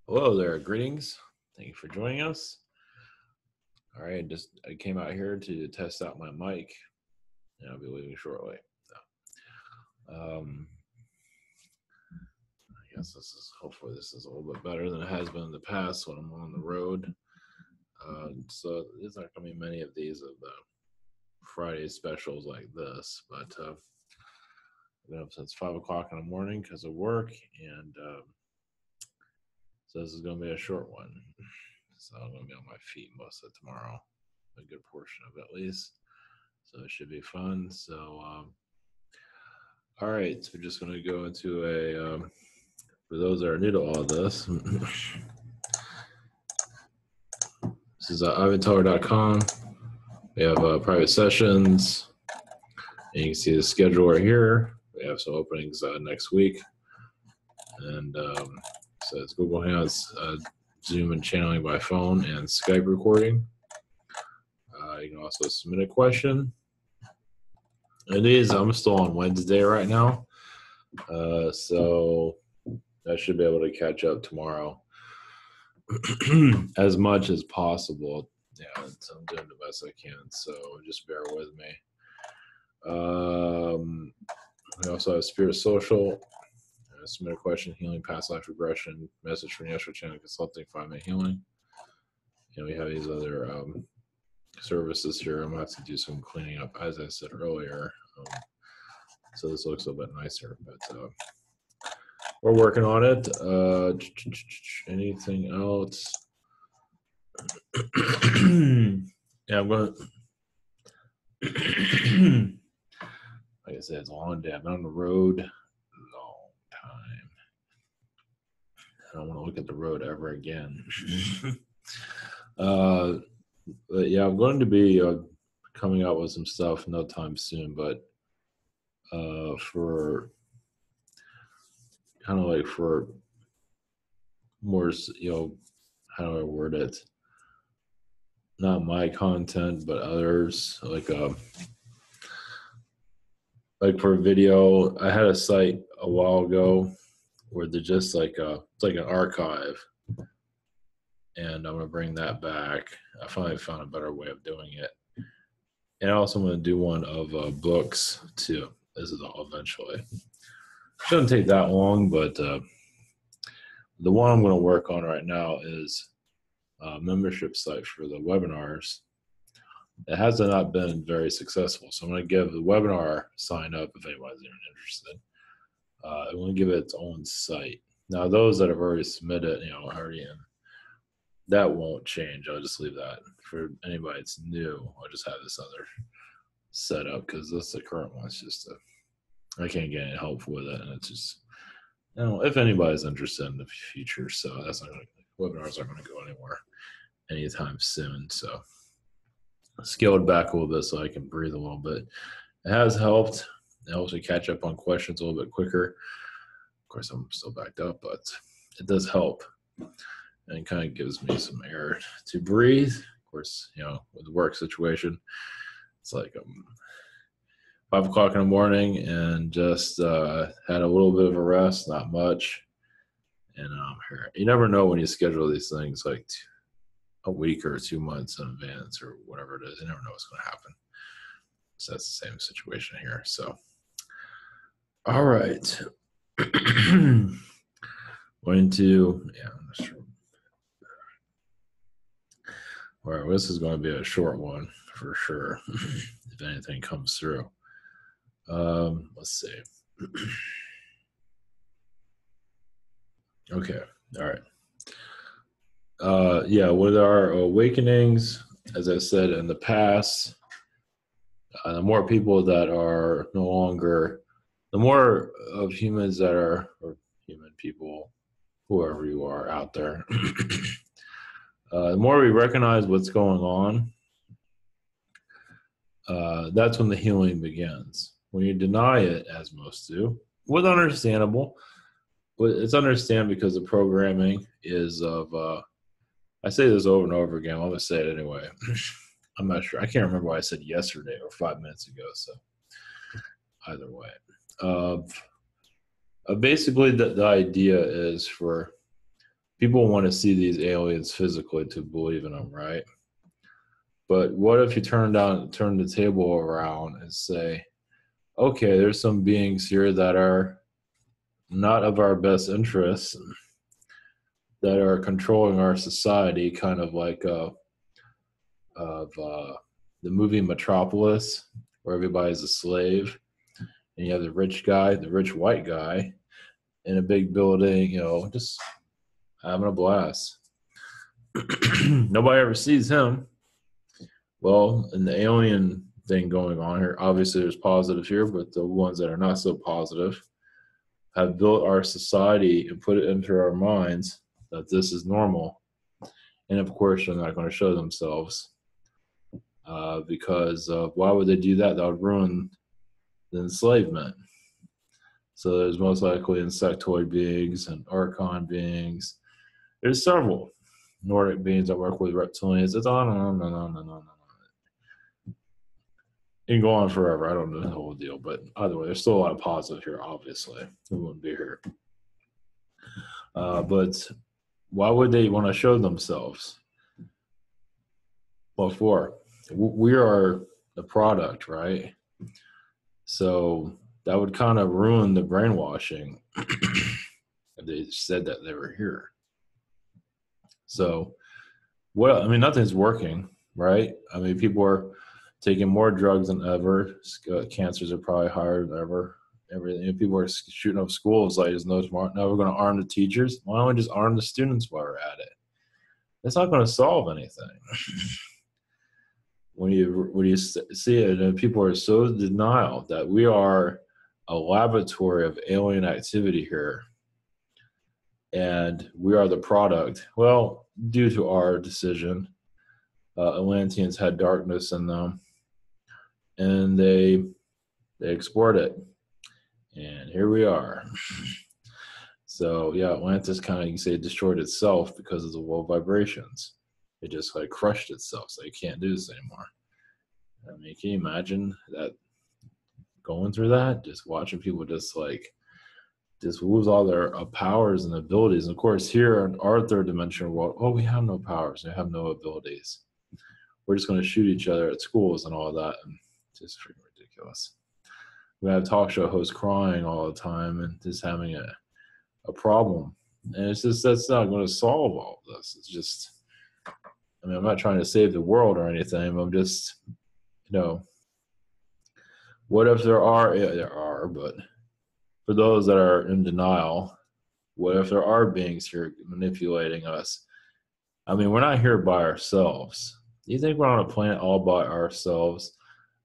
Hello there, greetings. Thank you for joining us. All right, I came out here to test out my mic, and I'll be leaving shortly. I guess hopefully this is a little bit better than it has been in the past when I'm on the road. So there's not going to be many of these of the Friday specials like this, but I've been up since 5 o'clock in the morning because of work, and so this is going to be a short one. So I'm going to be on my feet most of tomorrow, a good portion of it at least. So it should be fun. So, all right, so we're just going to go into a, for those that are new to all this, this is ivanteller.com. We have private sessions, and you can see the schedule right here. We have some openings next week. And so it's Google Hangouts, Zoom and channeling by phone, and Skype recording. You can also submit a question. I'm still on Wednesday right now. So I should be able to catch up tomorrow as much as possible. Yeah, so I'm doing the best I can. So just bear with me. We also have Spirit Social. Submit a question, healing, past life regression, message from the Astral Channel Consulting, 5-minute healing. And we have these other services here. I'm going to have to do some cleaning up, as I said earlier. So this looks a little bit nicer, but we're working on it. Anything else? Yeah, I'm going to, like I said, it's a long day. I've been on the road a long time. I don't want to look at the road ever again. But yeah, I'm going to be coming out with some stuff no time soon, but for kind of like for more, how do I word it? Not my content, but others, like for video. I had a site a while ago where they're just like it's like an archive, and I'm gonna bring that back. I finally found a better way of doing it, and I also want to do one of books too. This is all eventually. Shouldn't take that long, but the one I'm going to work on right now is a membership site for the webinars. It has not been very successful, so I'm going to give the webinar sign up if anybody's even interested. I'm going to give it its own site. Now, those that have already submitted, already in, that won't change. I'll just leave that. For anybody that's new, I'll just have this other set up because this the current one. It's just I can't get any help with it, and it's just, if anybody's interested in the future, so that's not going to, webinars aren't going to go anywhere anytime soon. So I scaled back a little bit so I can breathe a little bit. It has helped. It helps me catch up on questions a little bit quicker. Of course, I'm still backed up, but it does help. And it kind of gives me some air to breathe. Of course, with the work situation, it's like 5 o'clock in the morning and just had a little bit of a rest, not much. And here, you never know when you schedule these things like a week or 2 months in advance or whatever it is. You never know what's going to happen. So that's the same situation here. So, all right. Going to, I'm not sure. All right, well, this is going to be a short one for sure, if anything comes through. Let's see. Okay, all right. With our awakenings, as I said in the past, the more people that are no longer, the more of humans that are, or human people, whoever you are out there, the more we recognize what's going on, that's when the healing begins. When you deny it, as most do, with understandable, but it's understand because the programming is of, I say this over and over again, I'm going to say it anyway. I'm not sure. I can't remember what I said yesterday or 5 minutes ago, so either way. Basically, the idea is for people want to see these aliens physically to believe in them, right? But what if you turn the table around and say, okay, there's some beings here that are not of our best interests, that are controlling our society, kind of like the movie Metropolis, where everybody's a slave, and you have the rich guy, the rich white guy, in a big building, just having a blast. Nobody ever sees him. Well, and the alien thing going on here, obviously there's positive here, but the ones that are not so positive have built our society and put it into our minds that this is normal. And of course, they're not going to show themselves because why would they do that? That would ruin the enslavement. So there's most likely insectoid beings and archon beings. There's several Nordic beings that work with reptilians. It's on and on and on and on and on. It can go on forever. I don't know the whole deal, but either way, there's still a lot of positive here, obviously. We wouldn't be here. But why would they want to show themselves? Well, we are the product, right? So that would kind of ruin the brainwashing if they said that they were here. So, nothing's working, right? I mean, people are taking more drugs than ever. Cancers are probably higher than ever. Everything. People are shooting up schools like there's no tomorrow. Now we're going to arm the teachers. Why don't we just arm the students while we're at it? It's not going to solve anything. When you see it, and people are so in denial that we are a laboratory of alien activity here, and we are the product. Well, due to our decision, Atlanteans had darkness in them, and they export it, and here we are. So yeah, Atlantis kind of, you can say, destroyed itself because of the low vibrations. It just like crushed itself, so you can't do this anymore. I mean, can you imagine that, going through that, just watching people just lose all their powers and abilities? And of course, here in our third dimensional world, we have no powers, we have no abilities. We're just going to shoot each other at schools and all that, and just freaking ridiculous. We have talk show hosts crying all the time and just having a problem, and it's just, that's not going to solve all of this. It's just, I'm not trying to save the world or anything. I'm just, what if there are? Yeah, there are, but for those that are in denial, what if there are beings here manipulating us? We're not here by ourselves. Do you think we're on a planet all by ourselves?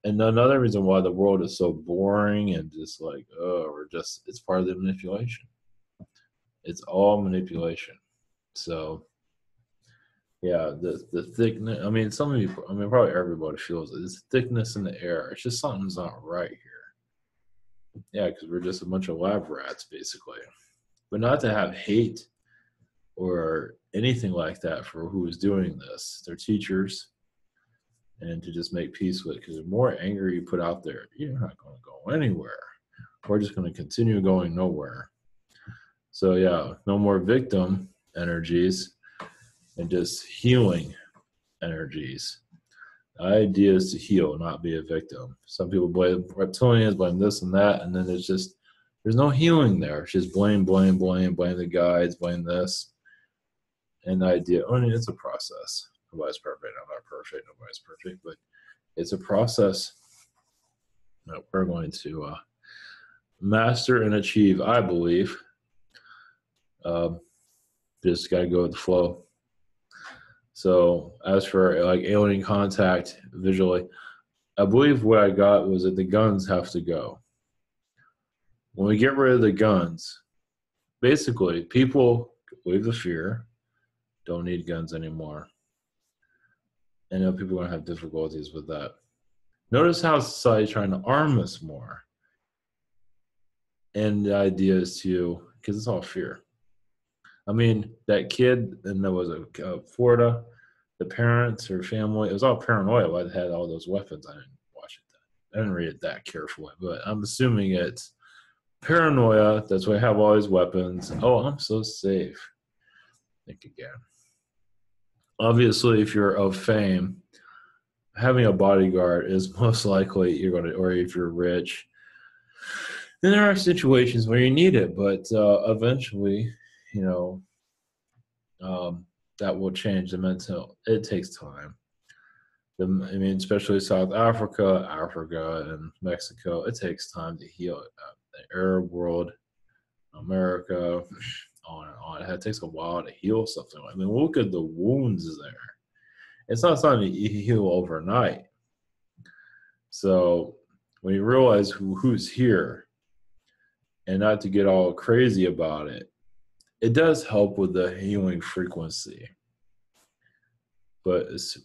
And another reason why the world is so boring and just it's part of the manipulation. It's all manipulation. So, yeah, the thickness, some of you, probably everybody feels it. It's thickness in the air. It's just something's not right here. Yeah, because we're just a bunch of lab rats, basically. But not to have hate or anything like that for who is doing this. They're teachers. And to just make peace with it, because the more anger you put out there, you're not going to go anywhere. We're just going to continue going nowhere. So yeah, no more victim energies and just healing energies. The idea is to heal, not be a victim. Some people blame reptilians, blame this and that, and then there's no healing there. It's just blame the guides, blame this. And the idea, it's a process. Nobody's perfect. I'm not perfect. Nobody's perfect, but it's a process that we're going to master and achieve, I believe. Just got to go with the flow. So as for alien contact visually, I believe what I got was that the guns have to go. When we get rid of the guns, basically people leave the fear, don't need guns anymore. I know people are going to have difficulties with that. Notice how society's trying to arm us more. And the idea is because it's all fear. That kid, and there was Florida, the parents, her family, it was all paranoia why they had all those weapons. I didn't watch it. I didn't read it that carefully, but I'm assuming it's paranoia. That's why I have all these weapons. Oh, I'm so safe. think again. Obviously, if you're of fame, having a bodyguard is most likely you're going to, or if you're rich, then there are situations where you need it, but eventually, you know, that will change the mental. It takes time. I mean, especially South Africa, and Mexico, it takes time to heal. The Arab world, America, on and on. It takes a while to heal something. I mean, look at the wounds there. It's not something you heal overnight. So when you realize who's here, and not to get all crazy about it, it does help with the healing frequency. But it's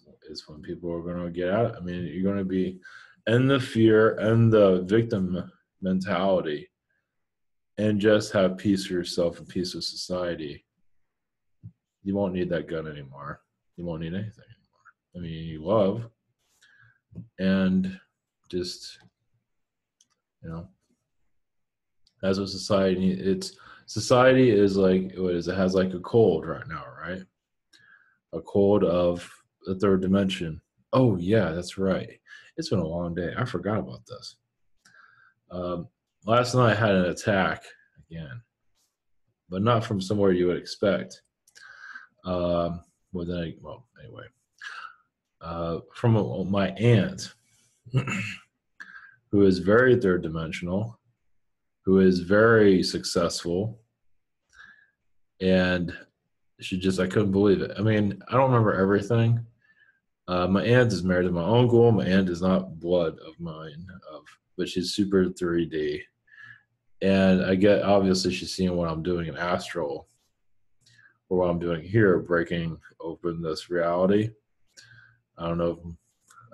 when people are going to get out. I mean, you're going to be in the fear and the victim mentality, and just have peace for yourself and peace with society. You won't need that gun anymore. You won't need anything anymore. I mean, you love, and just, you know, that's what society is like. What is it? Has like a cold right now, right? A cold of the third dimension. Oh yeah, that's right. It's been a long day. I forgot about this. Last night I had an attack again, but not from somewhere you would expect. Anyway, from my aunt, who is very third dimensional, who is very successful, and I couldn't believe it. I mean, I don't remember everything. My aunt is married to my uncle. My aunt is not blood of mine, but she's super 3D. And I get, obviously, she's seeing what I'm doing in astral, or what I'm doing here, breaking open this reality. I don't know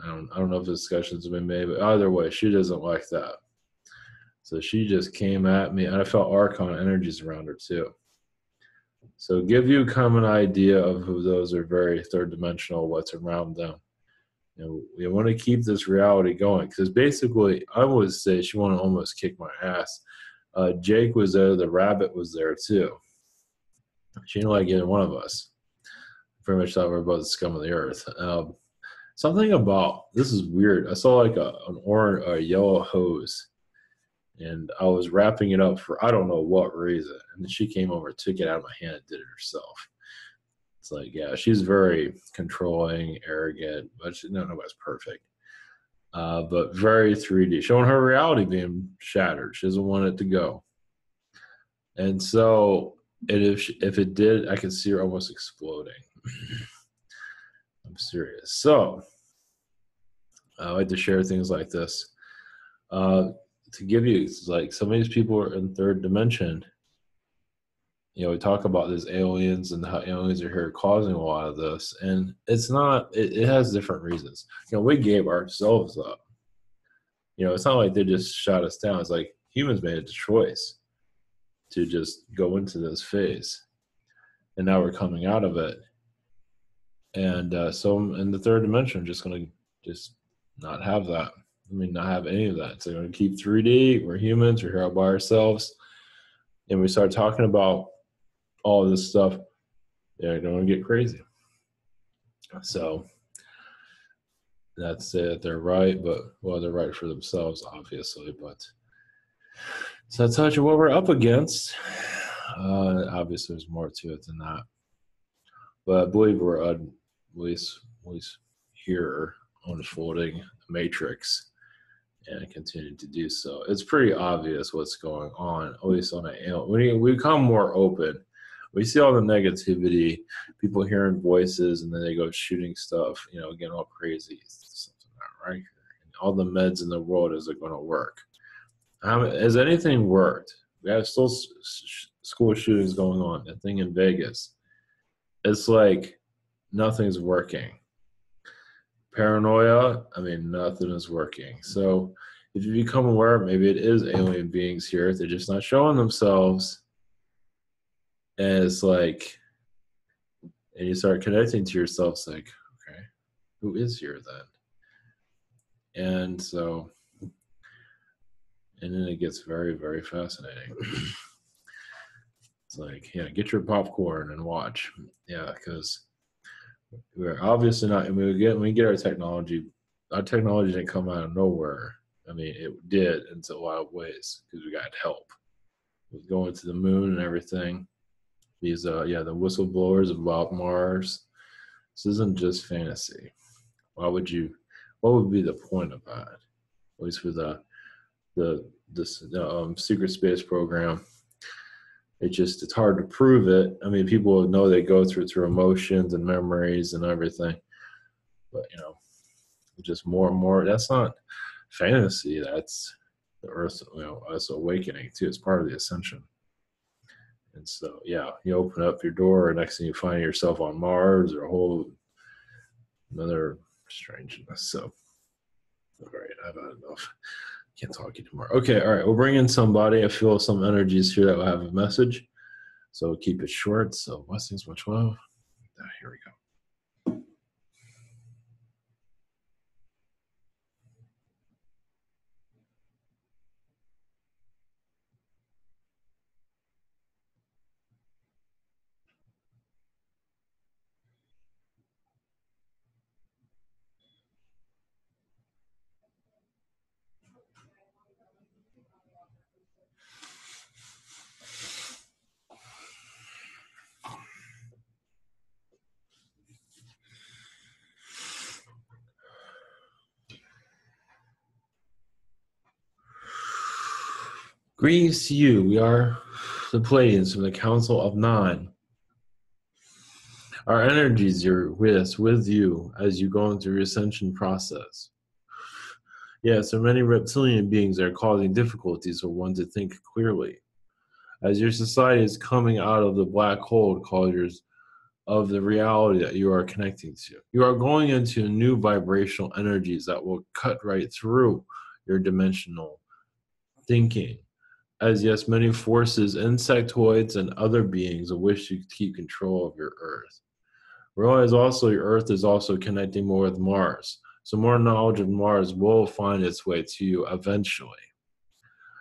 if discussions have been made, but either way, she doesn't like that. So she just came at me, and I felt archon energies around her too. So give you kind of an idea of who those are very third dimensional, what's around them. You know, we want to keep this reality going, because basically, I would say she wanted to almost kick my ass. Jake was there, the rabbit was there too. She didn't like either one of us. Pretty much thought we were both the scum of the earth. Something about, this is weird. I saw like a yellow hose, and I was wrapping it up for I don't know what reason. And then she came over, took it out of my hand, and did it herself. It's like, yeah, she's very controlling, arrogant, but nobody's perfect. But very 3D, showing her reality being shattered. She doesn't want it to go. And so, if it did, I could see her almost exploding. I'm serious. So, I like to share things like this. To give you, like, some of these people are in third dimension. You know, we talk about these aliens and how aliens are here causing a lot of this, and it's not. It has different reasons. You know, we gave ourselves up. You know, it's not like they just shot us down. It's like humans made a choice to just go into this phase, and now we're coming out of it. And so in the third dimension, I'm just going to just not have that. I mean, not have any of that. So we're going to keep 3D. We're humans. We're here all by ourselves. And we start talking about all of this stuff. They're going to get crazy. So that's it. They're right, but, well, they're right for themselves, obviously. But so that's what we're up against. Obviously, there's more to it than that. But I believe we're at least here unfolding the matrix and continue to do so. It's pretty obvious what's going on, at least on when we become more open. We see all the negativity, people hearing voices, and then they go shooting stuff, you know, getting all crazy. Something not right here. And all the meds in the world, is it going to work? Has anything worked? We have still school shootings going on. The thing in Vegas. It's like nothing's working. Paranoia, I mean, nothing is working. So if you become aware, maybe it is alien beings here. They're just not showing themselves. And it's like, and you start connecting to yourself. It's like, okay, who is here then? And so, and then it gets very, very fascinating. It's like, yeah, get your popcorn and watch. Yeah, because we're obviously not. I mean, when we get our technology didn't come out of nowhere. I mean, it did in a lot of ways because we got help with going to the moon and everything. These, the whistleblowers about Mars. This isn't just fantasy. Why would you? What would be the point of that? At least for the secret space program. It's hard to prove it. I mean, people know they go through emotions and memories and everything, but just more and more. That's not fantasy. That's the Earth. Us awakening too. It's part of the ascension. And so, yeah, you open up your door, and next thing you find yourself on Mars or a whole another strangeness. So, all right, I've had enough. Can't talk to you tomorrow. Okay, all right. We'll bring in somebody. I feel some energies here that will have a message. So we'll keep it short. So blessings, much love. Here we go. Greetings to you. We are the Pleiadians from the Council of Nine. Our energies are with you as you go into your ascension process. Yes, there are many reptilian beings that are causing difficulties for one to think clearly. As your society is coming out of the black hole causes of the reality that you are connecting to. You are going into new vibrational energies that will cut right through your dimensional thinking. As yes, many forces, insectoids, and other beings wish to keep control of your Earth. Realize also your Earth is also connecting more with Mars. So more knowledge of Mars will find its way to you eventually.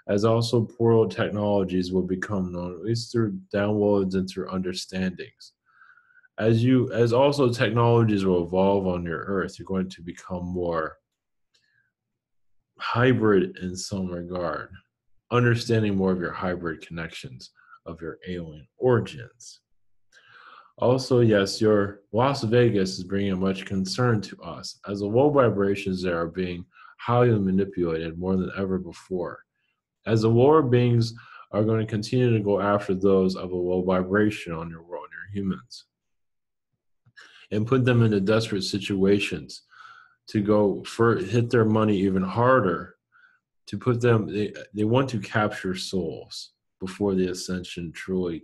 As also portal technologies will become known, at least through downloads and through understandings. As also technologies will evolve on your Earth, you're going to become more hybrid in some regard, understanding more of your hybrid connections of your alien origins. Also, yes, your Las Vegas is bringing much concern to us, as the low vibrations there are being highly manipulated more than ever before. As the lower beings are going to continue to go after those of a low vibration on your world, your humans, and put them into desperate situations to go hit their money even harder, to put them, they want to capture souls before the ascension truly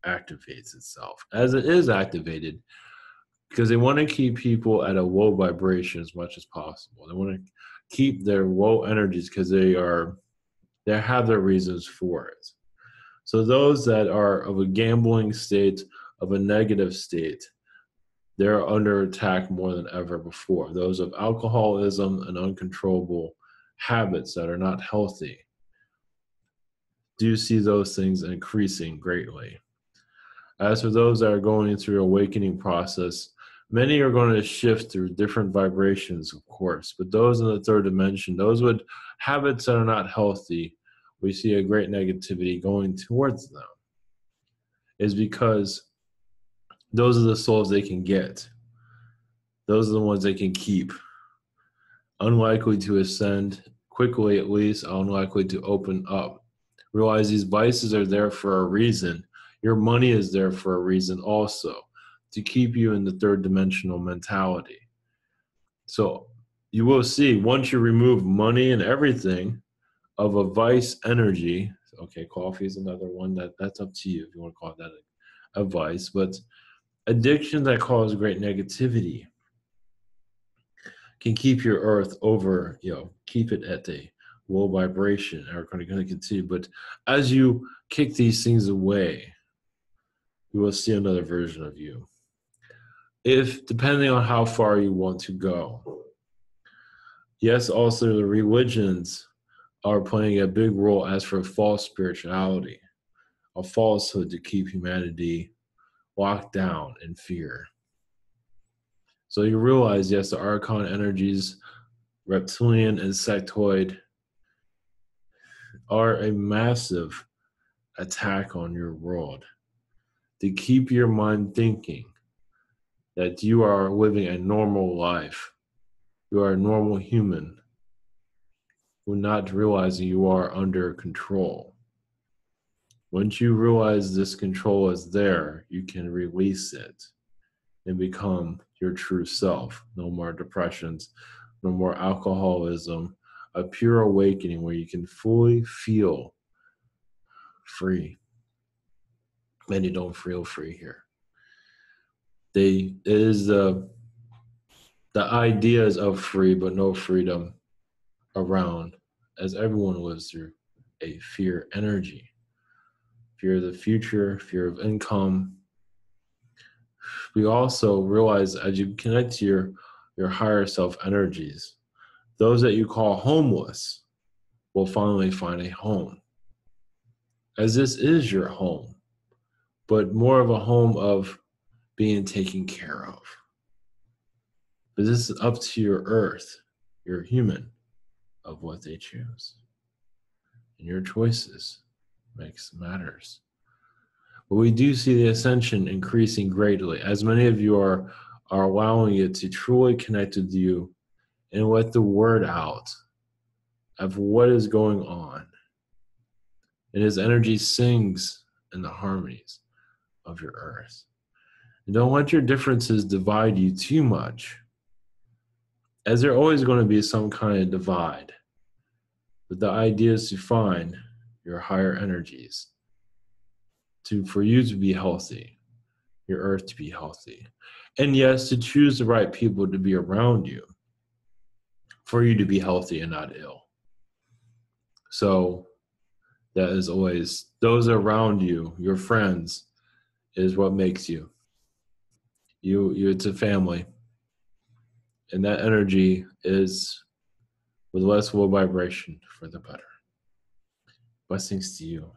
activates itself, as it is activated, because they want to keep people at a low vibration as much as possible. They want to keep their low energies because they have their reasons for it. So those that are of a gambling state, of a negative state, they're under attack more than ever before. Those of alcoholism and uncontrollable habits that are not healthy, do see those things increasing greatly. As for those that are going through awakening process, many are going to shift through different vibrations, of course, but those in the third dimension, those with habits that are not healthy, we see a great negativity going towards them. Is because those are the souls they can get. Those are the ones they can keep. Unlikely to ascend quickly, at least, unlikely to open up. Realize these vices are there for a reason. Your money is there for a reason also, to keep you in the third dimensional mentality. So you will see, once you remove money and everything of a vice energy, okay, coffee is another one, that's up to you if you want to call that a vice, but addiction that cause great negativity can keep your Earth over, keep it at a low vibration, are going to continue. But as you kick these things away, you will see another version of you. If, depending on how far you want to go. Yes, also the religions are playing a big role as for false spirituality. a falsehood to keep humanity locked down in fear. So you realize, yes, the Archon energies, reptilian, insectoid, are a massive attack on your world to keep your mind thinking that you are living a normal life. You are a normal human, when not realizing you are under control. Once you realize this control is there, you can release it and become your true self. No more depressions, no more alcoholism, a pure awakening where you can fully feel free. Many don't feel free here. It is the ideas of free, but no freedom around, as everyone lives through a fear energy. Fear of the future, fear of income. We also realize as you connect to your higher self energies, those that you call homeless will finally find a home. As this is your home, but more of a home of being taken care of. But this is up to your earth, your human, of what they choose. And your choices matters. But we do see the ascension increasing greatly, as many of you are allowing it to truly connect with you and let the word out of what is going on. And his energy sings in the harmonies of your earth. And don't let your differences divide you too much, as there's always going to be some kind of divide. But the idea is to find your higher energies, for you to be healthy, your earth to be healthy. And yes, to choose the right people to be around you, for you to be healthy and not ill. So that is always, those around you, your friends, is what makes you. It's a family. And that energy is with less low vibration for the better. Blessings to you.